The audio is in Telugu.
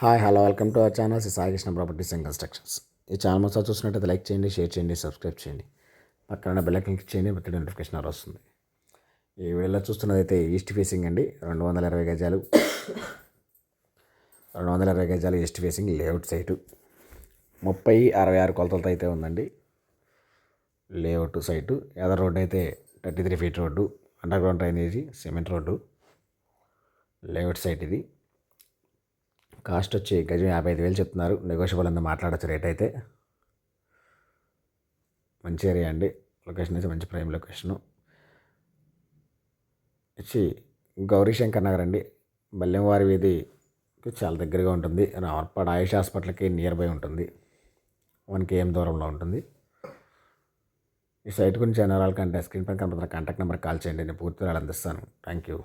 Hi hello welcome to our channel Sai Krishna properties and constructions. ఈ ఛానల్ మొత్తం చూసినట్టయితే లైక్ చేయండి, షేర్ చేయండి, సబ్స్క్రైబ్ చేయండి. పక్కన బెల్ ఐకాన్ క్లిక్ చేయండి, ప్రతి నోటిఫికేషన్ వస్తుంది. ఈ వీడియోలో చూస్తున్నదైతే ఈస్ట్ ఫేసింగ్ అండి. 220 గజాలు 220 గజాలు ఈస్ట్ ఫేసింగ్ లేఅవుట్ సైటు 30-66 కొలతలతో అయితే ఉందండి. లేఅవుట్ సైటు ఎదర్ రోడ్డు అయితే 33 feet road, underground drainage, cement road. Layout site ఇది. కాస్ట్ వచ్చి గజం 55,000 చెప్తున్నారు. నెగోషియబుల్ అంతా మాట్లాడచ్చు. రేట్ అయితే మంచి ఏరియా అండి. లొకేషన్ అయితే మంచి ప్రైమ్ లొకేషను. వచ్చి గౌరీ శంకర్ నగర్ అండి. బల్లెంవారి వీధికి చాలా దగ్గరగా ఉంటుంది. రామర్పాడు ఆయుష్ హాస్పిటల్కి నియర్ బై ఉంటుంది. 1 km దూరంలో ఉంటుంది. ఈ సైట్ గురించి ఎన్ఆర్ఆల్ కంటే స్క్రీన్ పైన కనపడుతున్న కాంటాక్ట్ నెంబర్ కాల్ చేయండి. నేను పూర్తి వివరాలు అందిస్తాను. Thank you.